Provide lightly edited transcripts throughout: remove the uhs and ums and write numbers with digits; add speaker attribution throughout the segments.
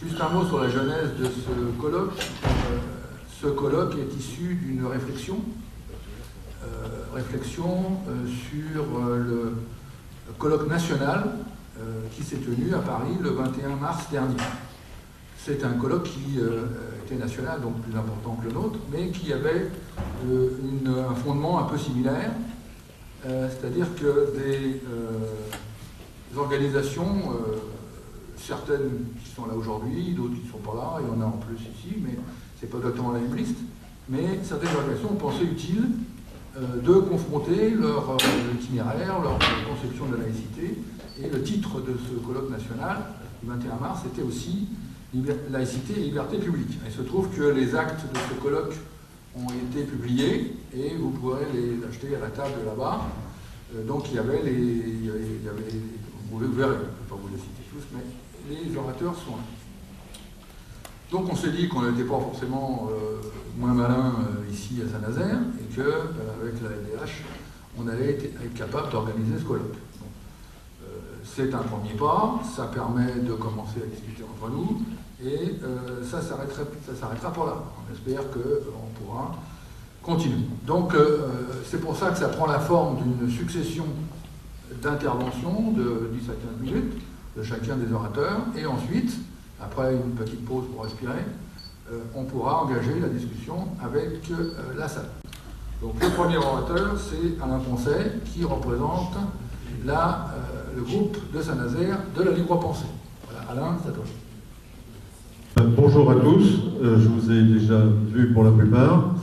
Speaker 1: Juste un mot sur la genèse de ce colloque. Ce colloque est issu d'une réflexion sur le colloque national qui s'est tenu à Paris le 21 mars dernier. C'est un colloque qui était national, donc plus important que le nôtre, mais qui avait un fondement un peu similaire, c'est-à-dire que des organisations, certaines qui sont là aujourd'hui, d'autres qui ne sont pas là, il y en a en plus ici, mais ce n'est pas exactement la même liste, mais certaines organisations ont pensé utile de confronter leur itinéraire, leur conception de la laïcité, et le titre de ce colloque national du 21 mars était aussi laïcité et liberté publique. Il se trouve que les actes de ce colloque ont été publiés et vous pourrez les acheter à la table là-bas. Donc il y avait vous verrez, je ne vais pas vous les citer tous, mais les orateurs sont là. Donc on s'est dit qu'on n'était pas forcément moins malin ici à Saint-Nazaire et qu'avec la LDH, on allait être capable d'organiser ce colloque. C'est un premier pas, ça permet de commencer à discuter entre nous, et ça s'arrêtera pas là. On espère qu'on pourra continuer. Donc c'est pour ça que ça prend la forme d'une succession d'interventions de 10 à 15 minutes de chacun des orateurs, et ensuite, après une petite pause pour respirer, on pourra engager la discussion avec la salle. Donc le premier orateur, c'est Alain Poncet, qui représente le groupe de Saint-Nazaire de la libre pensée. Voilà, Alain, c'est à toi.
Speaker 2: Bonjour à tous, je vous ai déjà vu pour la plupart.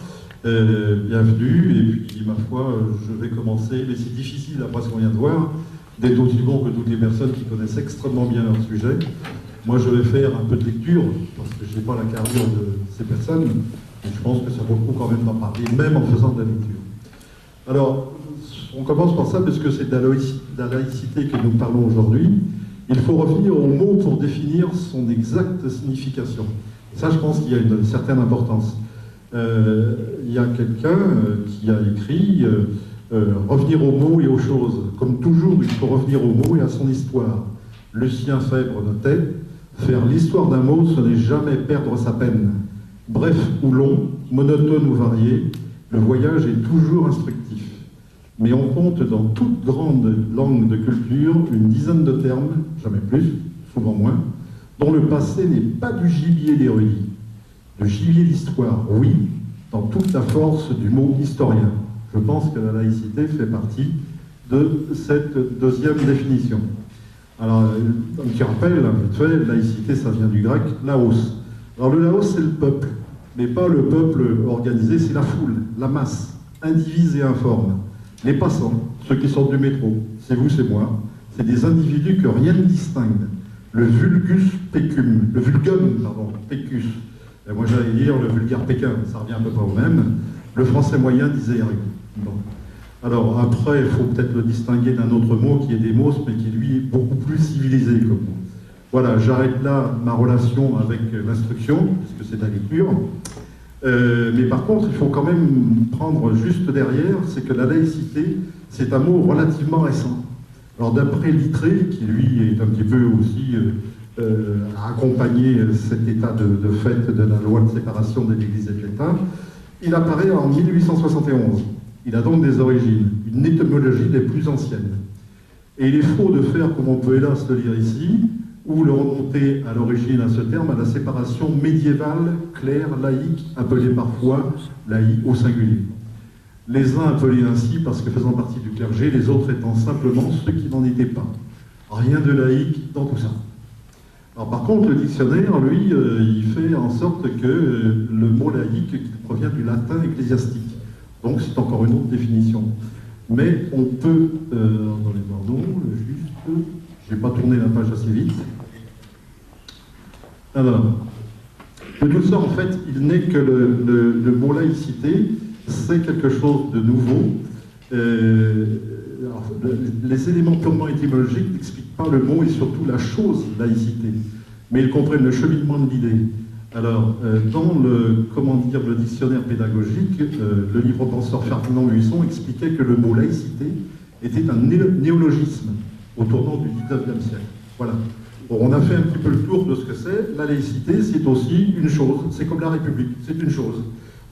Speaker 2: Bienvenue, et puis ma foi, je vais commencer, mais c'est difficile après ce qu'on vient de voir, d'être aussi bon que toutes les personnes qui connaissent extrêmement bien leur sujet. Moi, je vais faire un peu de lecture, parce que je n'ai pas la carrure de ces personnes, et je pense que ça vaut le coup quand même d'en parler, même en faisant de la lecture. Alors, on commence par ça, parce que c'est de la laïcité que nous parlons aujourd'hui. Il faut revenir au mot pour définir son exacte signification. Et ça, je pense qu'il y a une certaine importance. Il y a quelqu'un qui a écrit revenir aux mots et aux choses. Comme toujours, il faut revenir aux mots et à son histoire. Lucien Febvre notait « Faire l'histoire d'un mot, ce n'est jamais perdre sa peine. Bref ou long, monotone ou varié, le voyage est toujours instructif. Mais on compte dans toute grande langue de culture une dizaine de termes, jamais plus, souvent moins, dont le passé n'est pas du gibier d'érudit. Le gibier d'histoire, oui, dans toute la force du mot historien. Je pense que la laïcité fait partie de cette deuxième définition. Alors, un petit rappel, vite fait, laïcité, ça vient du grec laos. Alors le laos, c'est le peuple, mais pas le peuple organisé, c'est la foule, la masse, indivise et informe. Les passants, ceux qui sortent du métro, c'est vous, c'est moi, c'est des individus que rien ne distingue. Le vulgus pecum, le vulgum, pardon, pecus. Et moi j'allais dire le vulgaire Pékin, ça revient un peu pas au même. Le français moyen disait rien. Bon. Alors après, il faut peut-être le distinguer d'un autre mot qui est démos, mais qui lui est beaucoup plus civilisé comme mot. Voilà, j'arrête là ma relation avec l'instruction, puisque c'est de la lecture. Mais par contre, il faut quand même prendre juste derrière, c'est que la laïcité, c'est un mot relativement récent. Alors d'après Littré, qui lui est un petit peu aussi a accompagné cet état de fait de la loi de séparation de l'Église et de l'État, il apparaît en 1871. Il a donc des origines, une étymologie des plus anciennes. Et il est faux de faire, comme on peut hélas le lire ici, ou le remonter à l'origine à ce terme, à la séparation médiévale, claire, laïque, appelée parfois laïque au singulier. Les uns appelés ainsi parce que faisant partie du clergé, les autres étant simplement ceux qui n'en étaient pas. Rien de laïque dans tout ça. Alors par contre, le dictionnaire, lui, il fait en sorte que le mot laïque provient du latin ecclésiastique. Donc c'est encore une autre définition. Mais on peut, dans les pardons, juste, je n'ai pas tourné la page assez vite. Alors, de tout ça, en fait, il n'est que le mot laïcité, c'est quelque chose de nouveau. Alors, les éléments purement étymologiques n'expliquent pas le mot et surtout la chose laïcité, mais ils comprennent le cheminement de l'idée. Alors, dans le dictionnaire pédagogique, le libre-penseur Ferdinand Buisson expliquait que le mot laïcité était un néologisme au tournant du XIXe siècle. Voilà. Bon, on a fait un petit peu le tour de ce que c'est. La laïcité, c'est aussi une chose. C'est comme la République, c'est une chose.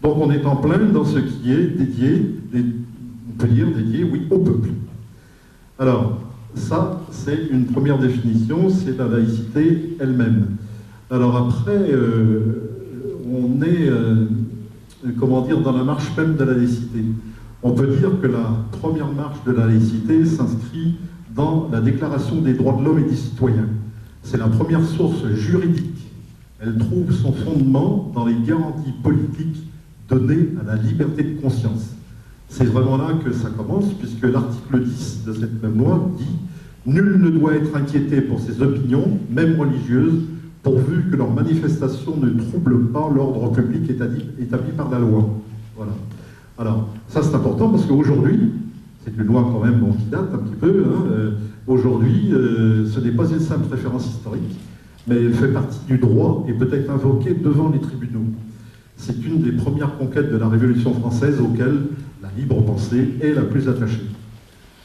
Speaker 2: Donc on est en plein dans ce qui est dédié, on peut dire dédié, oui, au peuple. Alors, ça, c'est une première définition, c'est la laïcité elle-même. Alors après, on est, comment dire, dans la marche même de la laïcité. On peut dire que la première marche de la laïcité s'inscrit dans la Déclaration des droits de l'homme et des citoyens. C'est la première source juridique. Elle trouve son fondement dans les garanties politiques données à la liberté de conscience. C'est vraiment là que ça commence, puisque l'article 10 de cette même loi dit « Nul ne doit être inquiété pour ses opinions, même religieuses, pourvu que leur manifestation ne trouble pas l'ordre public établi par la loi. » Voilà. Alors, ça c'est important parce qu'aujourd'hui, c'est une loi quand même qui date un petit peu, aujourd'hui, ce n'est pas une simple référence historique, mais elle fait partie du droit et peut être invoquée devant les tribunaux. C'est une des premières conquêtes de la Révolution française auxquelles la libre pensée est la plus attachée.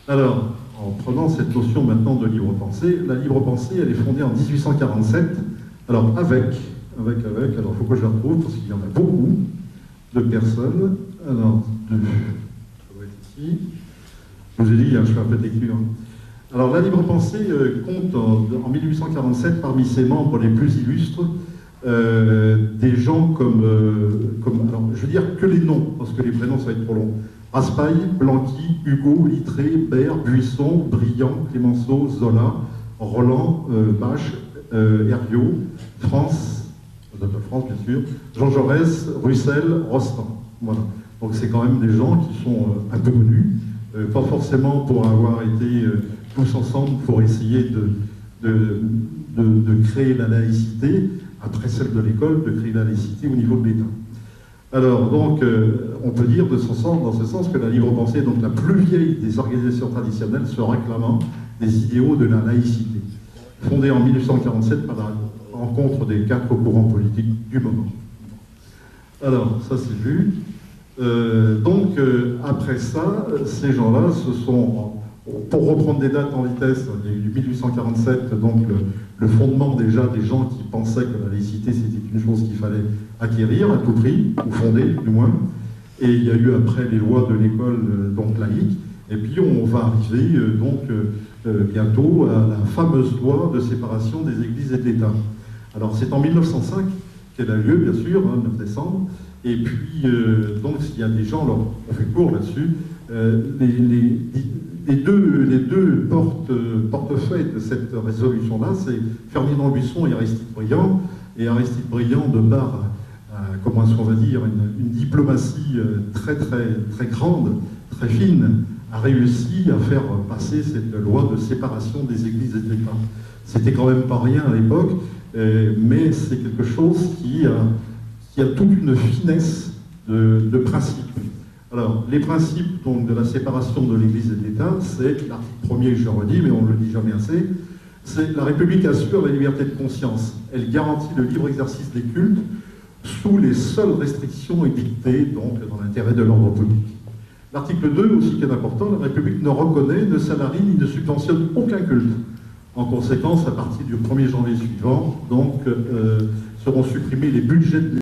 Speaker 2: Alors, en prenant cette notion maintenant de libre pensée, la libre pensée, elle est fondée en 1847, alors alors il faut que je la retrouve parce qu'il y en a beaucoup de personnes. Alors, ça va être ici. Je vous ai dit, je fais un peu de lecture. Alors, la libre pensée compte en 1847 parmi ses membres les plus illustres des gens comme alors, je veux dire que les noms, parce que les prénoms, ça va être trop long. Raspail, Blanqui, Hugo, Littré, Baird, Buisson, Briand, Clémenceau, Zola, Roland, Bache, Herriot, France bien sûr, Jean Jaurès, Russell, Rostand. Voilà. Donc c'est quand même des gens qui sont un peu connus, pas forcément pour avoir été tous ensemble pour essayer de créer la laïcité, après celle de l'école, de créer la laïcité au niveau de l'État. Alors, donc, on peut dire dans ce sens que la libre pensée est donc la plus vieille des organisations traditionnelles se réclamant des idéaux de la laïcité, fondée en 1847 par la rencontre des 4 courants politiques du moment. Alors, ça c'est vu. Après ça, ces gens-là se sont, pour reprendre des dates en vitesse, il y a eu 1847, donc le fondement déjà des gens qui pensaient que la laïcité c'était une chose qu'il fallait acquérir à tout prix, ou fonder du moins, et il y a eu après les lois de l'école donc laïque, et puis on va arriver bientôt à la fameuse loi de séparation des églises et de l'État. Alors c'est en 1905 qu'elle a lieu, bien sûr, 9 décembre, et puis donc il y a des gens, alors on fait court là-dessus, les deux portefeuilles de cette résolution-là, c'est Ferdinand Buisson et Aristide Briand. Et Aristide Briand, de par, comment est-ce qu'on va dire, une diplomatie très grande, très fine, a réussi à faire passer cette loi de séparation des églises et de l'État. C'était quand même pas rien à l'époque, mais c'est quelque chose qui a toute une finesse de principe. Alors, les principes donc, de la séparation de l'Église et de l'État, c'est l'article 1er, je le redis, mais on ne le dit jamais assez, c'est la République assure la liberté de conscience. Elle garantit le libre exercice des cultes sous les seules restrictions édictées, donc dans l'intérêt de l'ordre public. L'article 2, aussi qui est important, la République ne reconnaît, ne salarie ni ne subventionne aucun culte. En conséquence, à partir du 1er janvier suivant, donc, seront supprimés les budgets de